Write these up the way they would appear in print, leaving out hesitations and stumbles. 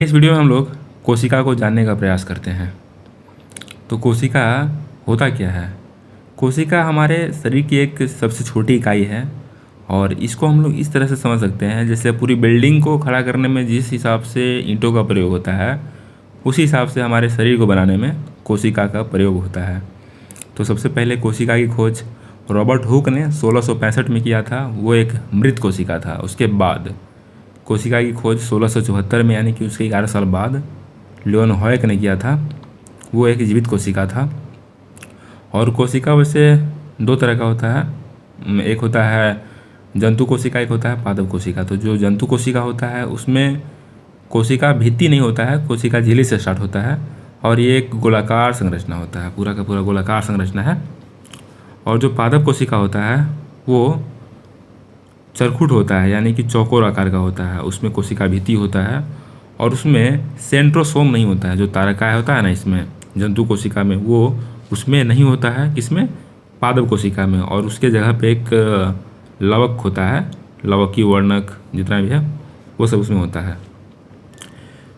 इस वीडियो में हम लोग कोशिका को जानने का प्रयास करते हैं। तो कोशिका होता क्या है? कोशिका हमारे शरीर की एक सबसे छोटी इकाई है और इसको हम लोग इस तरह से समझ सकते हैं, जैसे पूरी बिल्डिंग को खड़ा करने में जिस हिसाब से ईंटों का प्रयोग होता है, उसी हिसाब से हमारे शरीर को बनाने में कोशिका का प्रयोग होता है। तो सबसे पहले कोशिका की खोज रॉबर्ट हुक ने 1665 में किया था। वो एक मृत कोशिका था। उसके बाद कोशिका की खोज 1674 में, यानी कि उसके 11 साल बाद लियोनहॉयक ने किया था। वो एक जीवित कोशिका था। और कोशिका वैसे दो तरह का होता है। एक होता है जंतु कोशिका, एक होता है पादप कोशिका। तो जो जंतु कोशिका होता है उसमें कोशिका भित्ति नहीं होता है, कोशिका झिल्ली से स्टार्ट होता है और ये एक गोलाकार संरचना होता है, पूरा का पूरा गोलाकार संरचना है। और जो पादप कोशिका होता है वो चरखुट होता है, यानी कि चौकोर आकार का होता है। उसमें कोशिका भित्ति होता है और उसमें सेंट्रोसोम नहीं होता है। जो तारकाय होता है ना इसमें जंतु कोशिका में, वो उसमें नहीं होता है। किसमें? पादप कोशिका में। और उसके जगह पे एक लवक होता है, लवकी वर्णक जितना भी है वो सब उसमें होता है।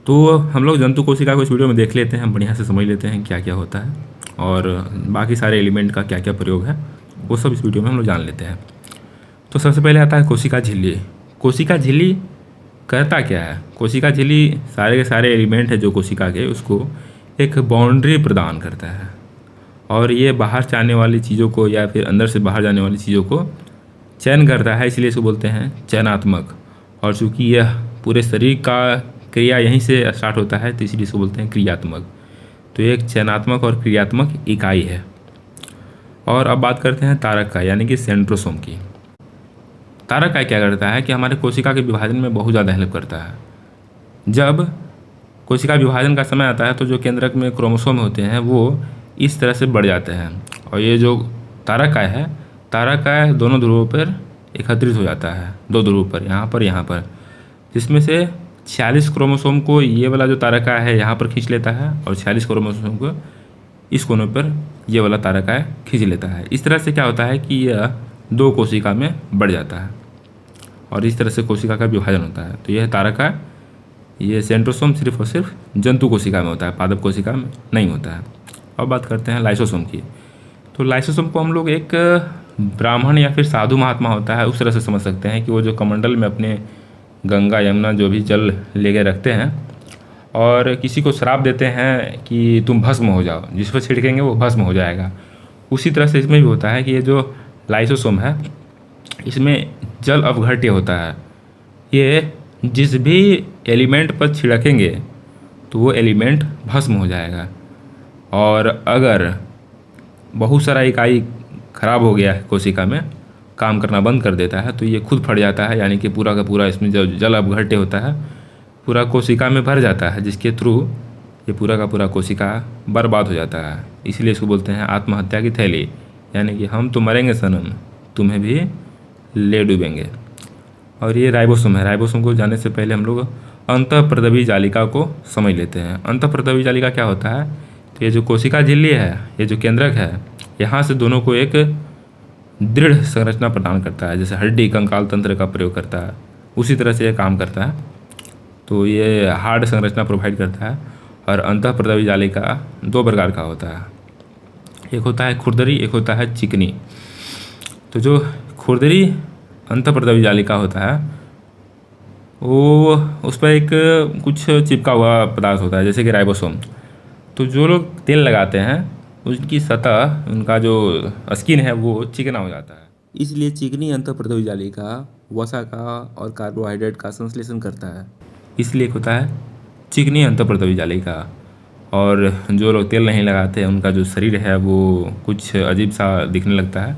तो हम लोग जंतु कोशिका को इस वीडियो में देख लेते हैं, बढ़िया से समझ लेते हैं क्या क्या होता है और बाकी सारे एलिमेंट का क्या क्या प्रयोग है वो सब इस वीडियो में हम लोग जान लेते हैं। तो सबसे पहले आता है कोशिका झिल्ली। कोशिका झिल्ली करता क्या है? कोशिका झिल्ली सारे के सारे एलिमेंट है जो कोशिका के, उसको एक बाउंड्री प्रदान करता है और ये बाहर से आने वाली चीज़ों को या फिर अंदर से बाहर जाने वाली चीज़ों को चयन करता है, इसलिए इसको बोलते हैं चयनात्मक। और चूँकि यह पूरे शरीर का क्रिया यहीं से स्टार्ट होता है तो इसलिए इसको बोलते हैं क्रियात्मक। तो ये एक चयनात्मक और क्रियात्मक इकाई है। और अब बात करते हैं तारक का, यानी कि सेंट्रोसोम की। तारक का क्या करता है कि हमारे कोशिका के विभाजन में बहुत ज़्यादा हेल्प करता है। जब कोशिका विभाजन का समय आता है तो जो केंद्रक में क्रोमोसोम होते हैं वो इस तरह से बढ़ जाते हैं और ये जो तारकाय है, तारकाय दोनों ध्रुवों पर एकत्रित हो जाता है, दो ध्रुवों पर, यहाँ पर, जिसमें से 46 क्रोमोसोम को ये वाला जो तारकाय है यहाँ पर खींच लेता है और 46 क्रोमोसोम को इस कोने पर ये वाला तारकाय खींच लेता है। इस तरह से क्या होता है कि यह दो कोशिका में बढ़ जाता है और इस तरह से कोशिका का विभाजन होता है। तो यह तारकाय, ये सेंट्रोसोम सिर्फ और सिर्फ जंतु कोशिका में होता है, पादप कोशिका में नहीं होता है। अब बात करते हैं लाइसोसोम की। तो लाइसोसोम को हम लोग एक ब्राह्मण या फिर साधु महात्मा होता है उस तरह से समझ सकते हैं कि वो जो कमंडल में अपने गंगा यमुना जो भी जल लेके रखते हैं और किसी को श्राप देते हैं कि तुम भस्म हो जाओ, जिस पर छिड़केंगे वो भस्म हो जाएगा। उसी तरह से इसमें भी होता है कि ये जो लाइसोसोम है इसमें जल अपघट्य होता है। ये जिस भी एलिमेंट पर छिड़केंगे तो वो एलिमेंट भस्म हो जाएगा। और अगर बहुत सारा इकाई खराब हो गया है, कोशिका में काम करना बंद कर देता है, तो ये खुद फट जाता है, यानी कि पूरा का पूरा इसमें जो जल अपघट्य होता है पूरा कोशिका में भर जाता है, जिसके थ्रू ये पूरा का पूरा कोशिका बर्बाद हो जाता है। इसलिए इसको बोलते हैं आत्महत्या की थैली, यानी कि हम तो मरेंगे सनम, तुम्हें भी ले डूबेंगे। और ये राइबोसोम है। राइबोसोम को जानने से पहले हम लोग अंतःप्रदवी जालिका को समझ लेते हैं। अंतःप्रदवी जालिका क्या होता है? तो ये जो कोशिका झिल्ली है, ये जो केंद्रक है, यहाँ से दोनों को एक दृढ़ संरचना प्रदान करता है, जैसे हड्डी कंकाल तंत्र का प्रयोग करता है उसी तरह से ये काम करता है। तो ये हार्ड संरचना प्रोवाइड करता है। और अंतःप्रदवी जालिका दो प्रकार का होता है, एक होता है खुरदरी, एक होता है चिकनी। तो जो खुरदरी अंतःप्रदवी जालिका होता है वो उस पर एक कुछ चिपका हुआ पदार्थ होता है, जैसे कि राइबोसोम। तो जो लोग तेल लगाते हैं उसकी सतह, उनका जो स्किन है वो चिकना हो जाता है। इसलिए चिकनी अंतःप्रदवी जालिका वसा का और कार्बोहाइड्रेट का संश्लेषण करता है, इसलिए होता है चिकनी अंतःप्रदवी जालिका। और जो लोग तेल नहीं लगाते उनका जो शरीर है वो कुछ अजीब सा दिखने लगता है,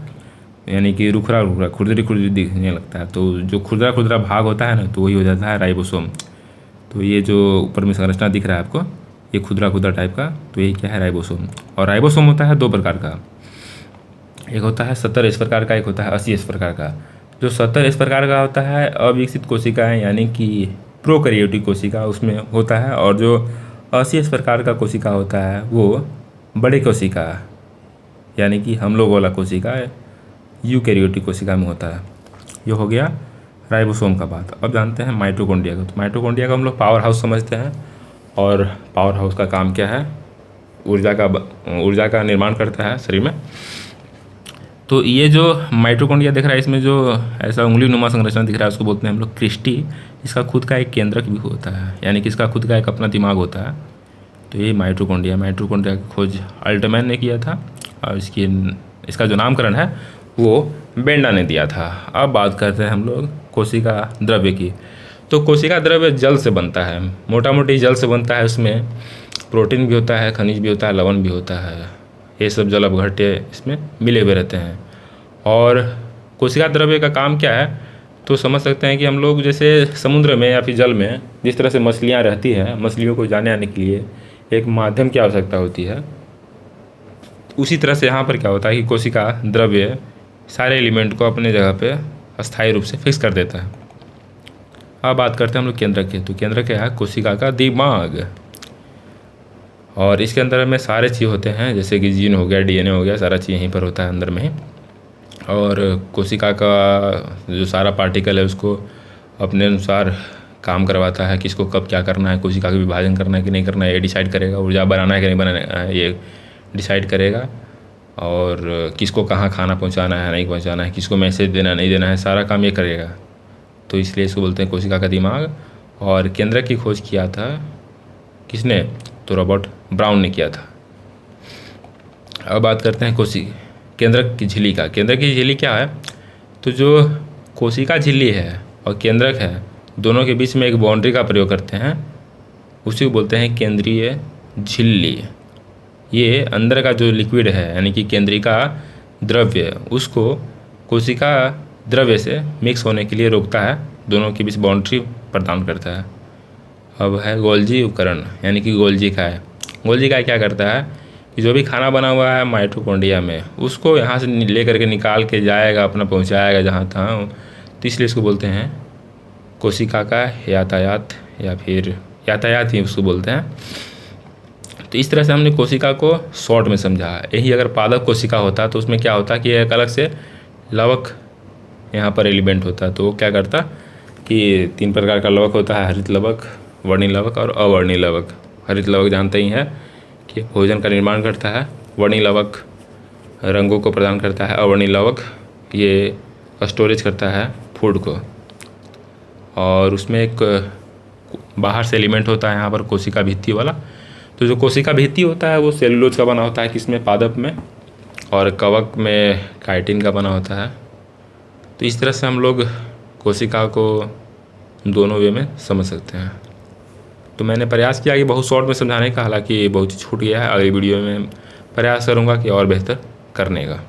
यानी कि रुखरा रुखरा खुरदरी दिखने लगता है। तो जो खुरदरा भाग होता है ना, तो वही हो जाता है राइबोसोम। तो ये जो ऊपर में संरचना दिख रहा है आपको, ये खुदरा टाइप का, तो ये क्या है? राइबोसोम। और राइबोसोम होता है दो प्रकार का, एक होता है 70 इस प्रकार का, एक होता है 80 इस प्रकार का। जो 70 इस प्रकार का होता है अविकसित कोशिकाएँ, यानी कि प्रोकैरियोटिक कोशिका उसमें होता है। और जो 80 इस प्रकार का कोशिका होता है वो बड़े कोशिका, यानी कि हम लोग वाला कोशिका यूकैरियोटिक कोशिका में होता है। ये हो गया राइबोसोम का बात। अब जानते हैं माइटोकॉन्ड्रिया का। तो माइटोकॉन्ड्रिया को हम लोग पावर हाउस समझते हैं और पावर हाउस का काम क्या है, ऊर्जा का निर्माण करता है शरीर में। तो ये जो माइटोकॉन्ड्रिया दिख रहा है, इसमें जो ऐसा उंगली नुमा संरचना दिख रहा है उसको बोलते हैं हम लोग क्रिस्टी। इसका खुद का एक केंद्रक भी होता है, यानी कि इसका खुद का एक अपना दिमाग होता है। तो ये माइटोकॉन्ड्रिया की खोज अल्टमैन ने किया था और इसका जो नामकरण है वो बेंडा ने दिया था। अब बात करते हैं हम लोग कोशिका द्रव्य की। तो कोशिका द्रव्य जल से बनता है, मोटा मोटी जल से बनता है। उसमें प्रोटीन भी होता है, खनिज भी होता है, लवण भी होता है। ये सब जल अपघट्य इसमें मिले हुए रहते हैं। और कोशिका द्रव्य का काम क्या है, तो समझ सकते हैं कि हम लोग जैसे समुद्र में या फिर जल में जिस तरह से मछलियाँ रहती हैं, मछलियों को जाने आने के लिए एक माध्यम की आवश्यकता होती है, उसी तरह से यहाँ पर क्या होता है कि कोशिका द्रव्य सारे एलिमेंट को अपने जगह पे अस्थायी रूप से फिक्स कर देता है। अब बात करते हैं हम लोग केंद्रक की। तो केंद्रक क्या है, कोशिका का दिमाग। और इसके अंदर में सारे चीज़ होते हैं, जैसे कि जीन हो गया, डीएनए हो गया, सारा चीज़ यहीं पर होता है अंदर में ही। और कोशिका का जो सारा पार्टिकल है उसको अपने अनुसार काम करवाता है, किसको कब क्या करना है, कोशिका का विभाजन करना है कि नहीं करना है ये डिसाइड करेगा, ऊर्जा बनाना है कि नहीं बनाना है ये डिसाइड करेगा, और किसको कहाँ खाना पहुंचाना है नहीं पहुंचाना है, किसको मैसेज देना नहीं देना है, सारा काम ये करेगा। तो इसलिए इसको बोलते हैं कोशिका का दिमाग। और केंद्रक की खोज किया था किसने, तो रॉबर्ट ब्राउन ने किया था। अब बात करते हैं केंद्रक की झिल्ली का। केंद्रक की झिल्ली क्या है, तो जो कोशिका झिल्ली है और केंद्रक है, दोनों के बीच में एक बाउंड्री का प्रयोग करते हैं, उसी को बोलते हैं केंद्रीय झिल्ली। ये अंदर का जो लिक्विड है यानी कि केंद्रिका द्रव्य, उसको कोशिका द्रव्य से मिक्स होने के लिए रोकता है, दोनों के बीच बाउंड्री प्रदान करता है। अब है गोल्जी उपकरण, यानी कि गोल्जी का है। गोल्जी का क्या करता है कि जो भी खाना बना हुआ है माइटोकॉन्ड्रिया में, उसको यहाँ से ले करके निकाल के जाएगा, अपना पहुँचाएगा जहाँ तहाँ। तो इसलिए इसको बोलते हैं कोशिका का यातायात, या फिर यातायात ही उसको बोलते हैं। तो इस तरह से हमने कोशिका को शॉर्ट में समझा है। यही अगर पादप कोशिका होता तो उसमें क्या होता कि एक अलग से लवक यहाँ पर एलिमेंट होता। तो वो क्या करता कि 3 प्रकार का लवक होता है, हरित लवक, वर्णिल लवक और अवर्णिल लवक। हरित लवक जानते ही हैं कि भोजन का निर्माण करता है, वर्णिल लवक रंगों को प्रदान करता है, अवर्णिल लवक ये स्टोरेज करता है फूड को। और उसमें एक बाहर से एलिमेंट होता है यहाँ पर कोशिका भित्ति वाला। तो जो कोशिका भित्ति होता है वो सेलुलोज का बना होता है, किसमें, पादप में, और कवक में काइटिन का बना होता है। तो इस तरह से हम लोग कोशिका को दोनों वे में समझ सकते हैं। तो मैंने प्रयास किया कि बहुत शॉर्ट में समझाने का, हालांकि बहुत छूट गया है। अगली वीडियो में प्रयास करूँगा कि और बेहतर करने का।